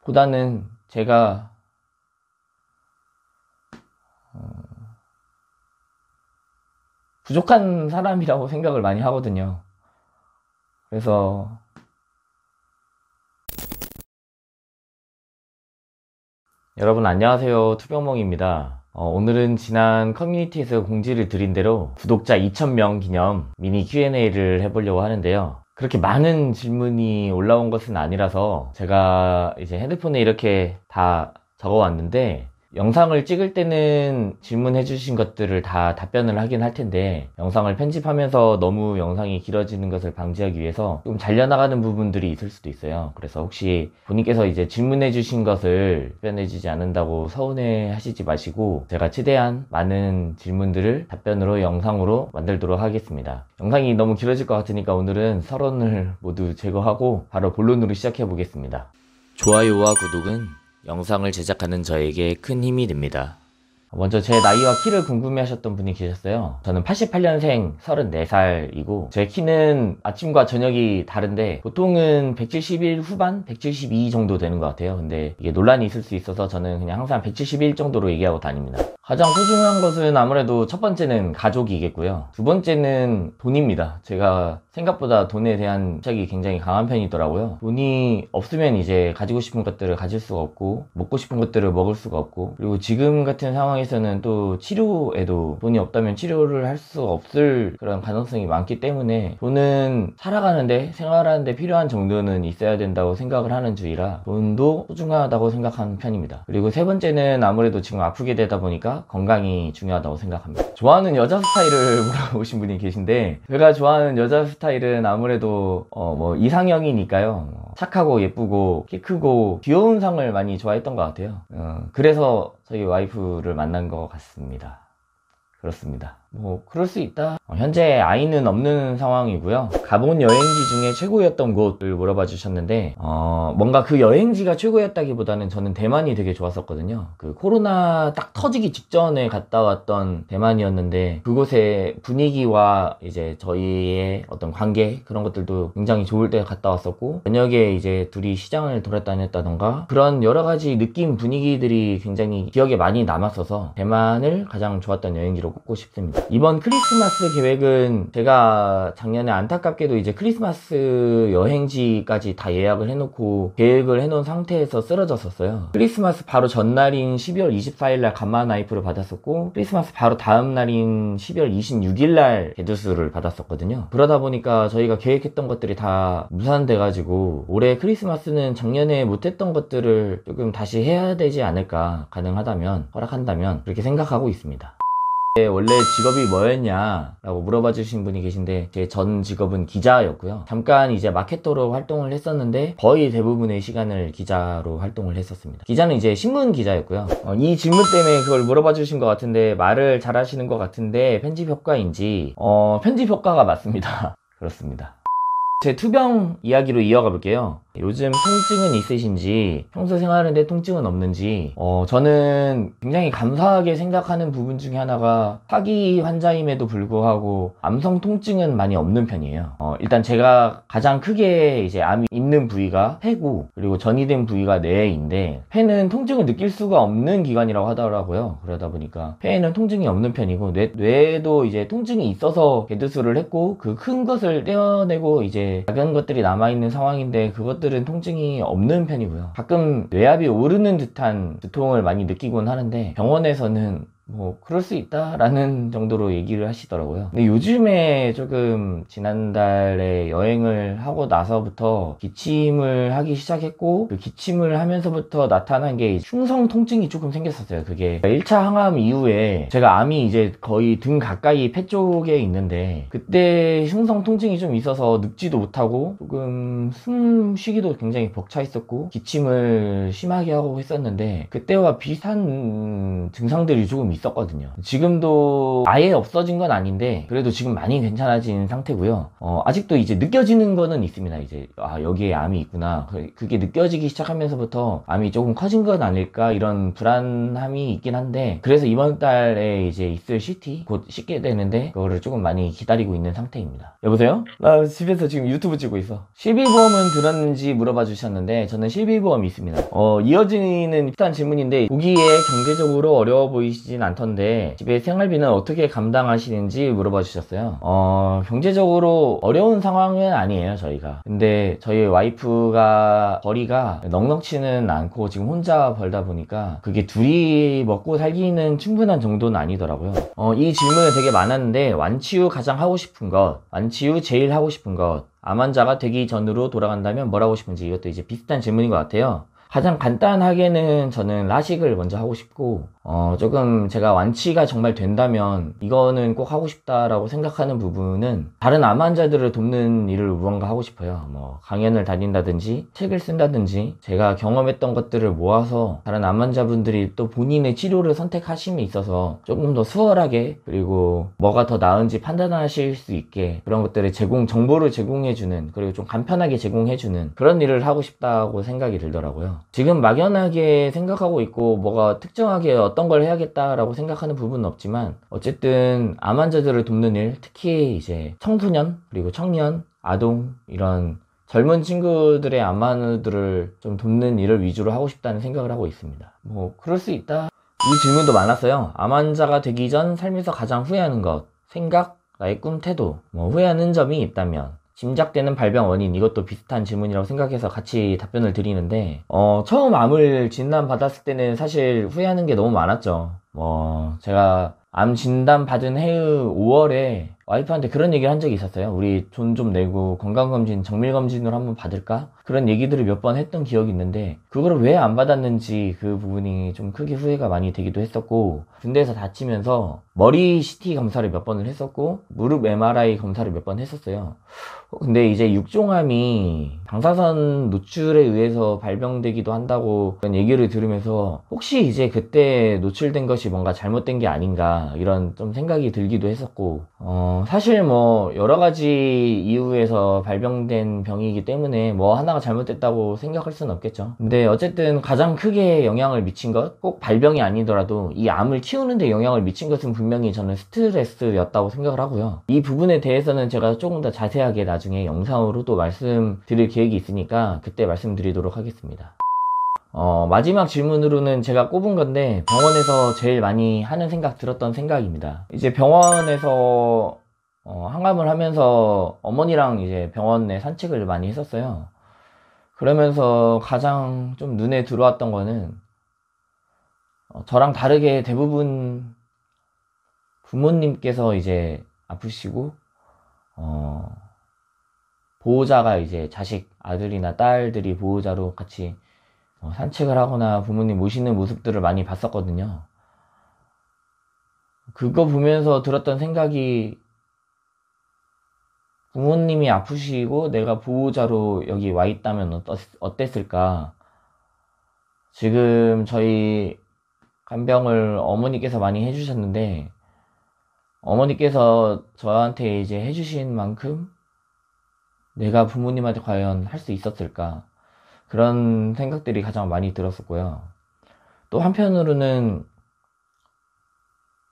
보다는 제가 부족한 사람이라고 생각을 많이 하거든요. 그래서 여러분 안녕하세요, 투병몽입니다. 오늘은 지난 커뮤니티에서 공지를 드린 대로 구독자 2000명 기념 미니 Q&A를 해보려고 하는데요. 그렇게 많은 질문이 올라온 것은 아니라서 제가 이제 핸드폰에 이렇게 다 적어왔는데, 영상을 찍을 때는 질문해 주신 것들을 다 답변을 하긴 할 텐데, 영상을 편집하면서 너무 영상이 길어지는 것을 방지하기 위해서 좀 잘려나가는 부분들이 있을 수도 있어요. 그래서 혹시 본인께서 이제 질문해 주신 것을 답변해 주지 않는다고 서운해 하시지 마시고, 제가 최대한 많은 질문들을 답변으로 영상으로 만들도록 하겠습니다. 영상이 너무 길어질 것 같으니까 오늘은 서론을 모두 제거하고 바로 본론으로 시작해 보겠습니다. 좋아요와 구독은 영상을 제작하는 저에게 큰 힘이 됩니다. 먼저 제 나이와 키를 궁금해 하셨던 분이 계셨어요. 저는 88년생 34살이고 제 키는 아침과 저녁이 다른데 보통은 171 후반? 172 정도 되는 것 같아요. 근데 이게 논란이 있을 수 있어서 저는 그냥 항상 171 정도로 얘기하고 다닙니다. 가장 소중한 것은 아무래도 첫 번째는 가족이겠고요. 두 번째는 돈입니다. 제가 생각보다 돈에 대한 집착이 굉장히 강한 편이더라고요. 돈이 없으면 이제 가지고 싶은 것들을 가질 수가 없고, 먹고 싶은 것들을 먹을 수가 없고, 그리고 지금 같은 상황에서는 또 치료에도 돈이 없다면 치료를 할 수 없을 그런 가능성이 많기 때문에 돈은 살아가는데, 생활하는데 필요한 정도는 있어야 된다고 생각을 하는 주의라 돈도 소중하다고 생각하는 편입니다. 그리고 세 번째는 아무래도 지금 아프게 되다 보니까 건강이 중요하다고 생각합니다. 좋아하는 여자 스타일을 물어보신 분이 계신데, 제가 좋아하는 여자 스타일은 아무래도 뭐 이상형이니까요. 착하고 예쁘고 키 크고 귀여운 상을 많이 좋아했던 것 같아요. 그래서 저희 와이프를 만난 것 같습니다. 그렇습니다. 뭐 그럴 수 있다. 현재 아이는 없는 상황이고요. 가본 여행지 중에 최고였던 곳을 물어봐 주셨는데, 뭔가 그 여행지가 최고였다기보다는 저는 대만이 되게 좋았었거든요. 그 코로나 딱 터지기 직전에 갔다 왔던 대만이었는데, 그곳의 분위기와 이제 저희의 어떤 관계, 그런 것들도 굉장히 좋을 때 갔다 왔었고, 저녁에 이제 둘이 시장을 돌아다녔다던가 그런 여러 가지 느낌, 분위기들이 굉장히 기억에 많이 남았어서 대만을 가장 좋았던 여행지로 꼽고 싶습니다. 이번 크리스마스 계획은 제가 작년에 안타깝게도 이제 크리스마스 여행지까지 다 예약을 해놓고 계획을 해놓은 상태에서 쓰러졌었어요. 크리스마스 바로 전날인 12월 24일날 감마 나이프를 받았었고, 크리스마스 바로 다음날인 12월 26일날 개두수를 받았었거든요. 그러다 보니까 저희가 계획했던 것들이 다 무산돼가지고 올해 크리스마스는 작년에 못했던 것들을 조금 다시 해야 되지 않을까, 가능하다면, 허락한다면 그렇게 생각하고 있습니다. 원래 직업이 뭐였냐 라고 물어봐 주신 분이 계신데, 제 전 직업은 기자였고요. 잠깐 이제 마케터로 활동을 했었는데 거의 대부분의 시간을 기자로 활동을 했었습니다. 기자는 이제 신문 기자였고요. 이 질문 때문에 그걸 물어봐 주신 것 같은데, 말을 잘 하시는 것 같은데 편집 효과인지, 편집 효과가 맞습니다. 그렇습니다. 제 투병 이야기로 이어가 볼게요. 요즘 통증은 있으신지, 평소 생활하는데 통증은 없는지. 저는 굉장히 감사하게 생각하는 부분 중에 하나가, 파기 환자임에도 불구하고 암성 통증은 많이 없는 편이에요. 일단 제가 가장 크게 이제 암이 있는 부위가 폐고, 그리고 전이된 부위가 뇌인데, 폐는 통증을 느낄 수가 없는 기관이라고 하더라고요. 그러다 보니까 폐에는 통증이 없는 편이고, 뇌에도 이제 통증이 있어서 개두수를 했고, 그 큰 것을 떼어내고 이제 작은 것들이 남아있는 상황인데, 그것들은 통증이 없는 편이고요. 가끔 뇌압이 오르는 듯한 두통을 많이 느끼곤 하는데, 병원에서는 뭐 그럴 수 있다라는 정도로 얘기를 하시더라고요. 근데 요즘에 조금 지난달에 여행을 하고 나서부터 기침을 하기 시작했고, 그 기침을 하면서부터 나타난 게 흉성 통증이 조금 생겼었어요. 그게 1차 항암 이후에, 제가 암이 이제 거의 등 가까이 폐 쪽에 있는데, 그때 흉성 통증이 좀 있어서 눕지도 못하고 조금 숨 쉬기도 굉장히 벅차 있었고 기침을 심하게 하고 했었는데, 그때와 비슷한 증상들이 조금 있었거든요. 지금도 아예 없어진 건 아닌데 그래도 지금 많이 괜찮아진 상태고요. 아직도 이제 느껴지는 거는 있습니다. 이제 여기에 암이 있구나, 그게 느껴지기 시작하면서부터 암이 조금 커진 건 아닐까 이런 불안함이 있긴 한데, 그래서 이번 달에 이제 있을 CT 곧 씻게 되는데 그거를 조금 많이 기다리고 있는 상태입니다. 여보세요? 나 집에서 지금 유튜브 찍고 있어. 실비보험은 들었는지 물어봐 주셨는데 저는 실비보험이 있습니다. 이어지는 비슷한 질문인데, 보기에 경제적으로 어려워 보이시진 않던데 집에 생활비는 어떻게 감당하시는지 물어봐 주셨어요. 경제적으로 어려운 상황은 아니에요, 저희가. 근데 저희 와이프가 벌이가 넉넉치는 않고 지금 혼자 벌다 보니까 그게 둘이 먹고 살기는 충분한 정도는 아니더라고요. 이 질문은 되게 많았는데, 완치 후 가장 하고 싶은 것, 완치 후 제일 하고 싶은 것, 암 환자가 되기 전으로 돌아간다면 뭘 하고 싶은지, 이것도 이제 비슷한 질문인 것 같아요. 가장 간단하게는 저는 라식을 먼저 하고 싶고, 조금 제가 완치가 정말 된다면 이거는 꼭 하고 싶다라고 생각하는 부분은 다른 암 환자들을 돕는 일을 무언가 하고 싶어요. 뭐 강연을 다닌다든지 책을 쓴다든지, 제가 경험했던 것들을 모아서 다른 암 환자분들이 또 본인의 치료를 선택하심에 있어서 조금 더 수월하게, 그리고 뭐가 더 나은지 판단하실 수 있게 그런 것들을 정보를 제공해주는, 그리고 좀 간편하게 제공해주는 그런 일을 하고 싶다고 생각이 들더라고요. 지금 막연하게 생각하고 있고 뭐가 특정하게 어떤 걸 해야겠다라고 생각하는 부분은 없지만, 어쨌든 암 환자들을 돕는 일, 특히 이제 청소년 그리고 청년, 아동, 이런 젊은 친구들의 암 환자들을 좀 돕는 일을 위주로 하고 싶다는 생각을 하고 있습니다. 뭐 그럴 수 있다. 이 질문도 많았어요. 암 환자가 되기 전 삶에서 가장 후회하는 것, 생각, 나의 꿈, 태도, 뭐 후회하는 점이 있다면, 짐작되는 발병 원인, 이것도 비슷한 질문이라고 생각해서 같이 답변을 드리는데, 처음 암을 진단받았을 때는 사실 후회하는 게 너무 많았죠. 제가 암 진단 받은 해의 5월에 와이프한테 그런 얘기를 한 적이 있었어요. 우리 돈 좀 내고 건강검진, 정밀검진으로 한번 받을까? 그런 얘기들을 몇 번 했던 기억이 있는데, 그거를 왜 안 받았는지 그 부분이 좀 크게 후회가 많이 되기도 했었고, 군대에서 다치면서 머리 CT 검사를 몇 번을 했었고 무릎 MRI 검사를 몇 번 했었어요. 근데 이제 육종암이 방사선 노출에 의해서 발병되기도 한다고 그런 얘기를 들으면서, 혹시 이제 그때 노출된 것이 뭔가 잘못된 게 아닌가 이런 좀 생각이 들기도 했었고, 사실 뭐 여러 가지 이유에서 발병된 병이기 때문에 뭐 하나가 잘못됐다고 생각할 수는 없겠죠. 근데 어쨌든 가장 크게 영향을 미친 것, 꼭 발병이 아니더라도 이 암을 키우는데 영향을 미친 것은 분명히 저는 스트레스였다고 생각을 하고요. 이 부분에 대해서는 제가 조금 더 자세하게 나중에 영상으로 또 말씀드릴 계획이 있으니까 그때 말씀드리도록 하겠습니다. 마지막 질문으로는 제가 꼽은 건데, 병원에서 제일 많이 하는 생각, 들었던 생각입니다. 이제 병원에서 항암을 하면서 어머니랑 이제 병원에 산책을 많이 했었어요. 그러면서 가장 좀 눈에 들어왔던 거는, 저랑 다르게 대부분 부모님께서 이제 아프시고, 보호자가 이제 자식, 아들이나 딸들이 보호자로 같이 산책을 하거나 부모님 모시는 모습들을 많이 봤었거든요. 그거 보면서 들었던 생각이, 부모님이 아프시고 내가 보호자로 여기 와 있다면 어땠을까? 지금 저희 간병을 어머니께서 많이 해주셨는데, 어머니께서 저한테 이제 해주신 만큼 내가 부모님한테 과연 할 수 있었을까? 그런 생각들이 가장 많이 들었었고요. 또 한편으로는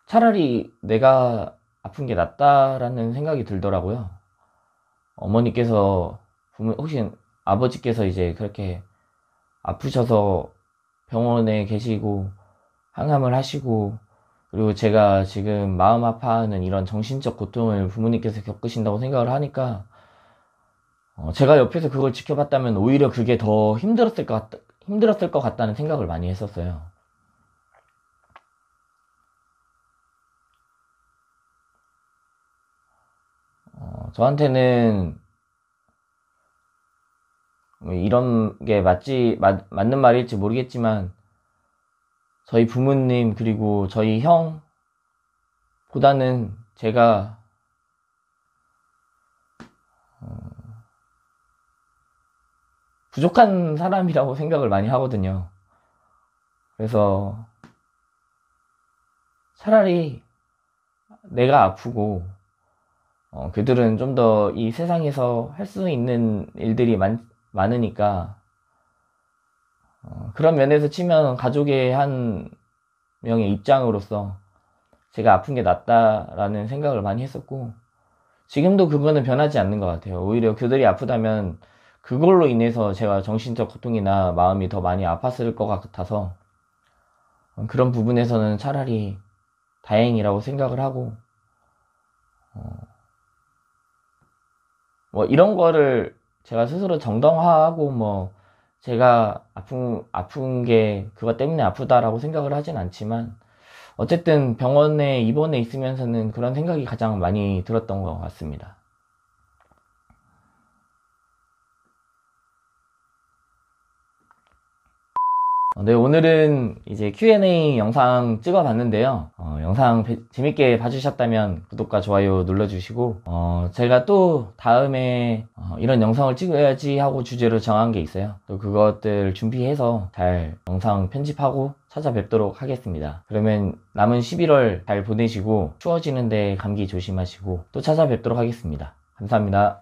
차라리 내가 아픈 게 낫다라는 생각이 들더라고요. 어머니께서, 혹시 아버지께서 이제 그렇게 아프셔서 병원에 계시고 항암을 하시고, 그리고 제가 지금 마음 아파하는 이런 정신적 고통을 부모님께서 겪으신다고 생각을 하니까, 제가 옆에서 그걸 지켜봤다면 오히려 그게 더 힘들었을 것 같다는 생각을 많이 했었어요. 저한테는 이런 게 맞는 말일지 모르겠지만, 저희 부모님 그리고 저희 형보다는 제가 부족한 사람이라고 생각을 많이 하거든요. 그래서 차라리 내가 아프고 그들은 좀 더 이 세상에서 할 수 있는 일들이 많으니까 그런 면에서 치면 가족의 한 명의 입장으로서 제가 아픈 게 낫다라는 생각을 많이 했었고, 지금도 그거는 변하지 않는 것 같아요. 오히려 그들이 아프다면 그걸로 인해서 제가 정신적 고통이나 마음이 더 많이 아팠을 것 같아서 그런 부분에서는 차라리 다행이라고 생각을 하고, 뭐 이런 거를 제가 스스로 정당화하고 뭐 제가 아픈 게 그것 때문에 아프다라고 생각을 하진 않지만, 어쨌든 병원에 입원해 있으면서는 그런 생각이 가장 많이 들었던 것 같습니다. 네, 오늘은 이제 Q&A 영상 찍어봤는데요. 영상 재밌게 봐주셨다면 구독과 좋아요 눌러주시고, 제가 또 다음에 이런 영상을 찍어야지 하고 주제로 정한 게 있어요. 또 그것들 준비해서 잘 영상 편집하고 찾아뵙도록 하겠습니다. 그러면 남은 11월 잘 보내시고, 추워지는데 감기 조심하시고 또 찾아뵙도록 하겠습니다. 감사합니다.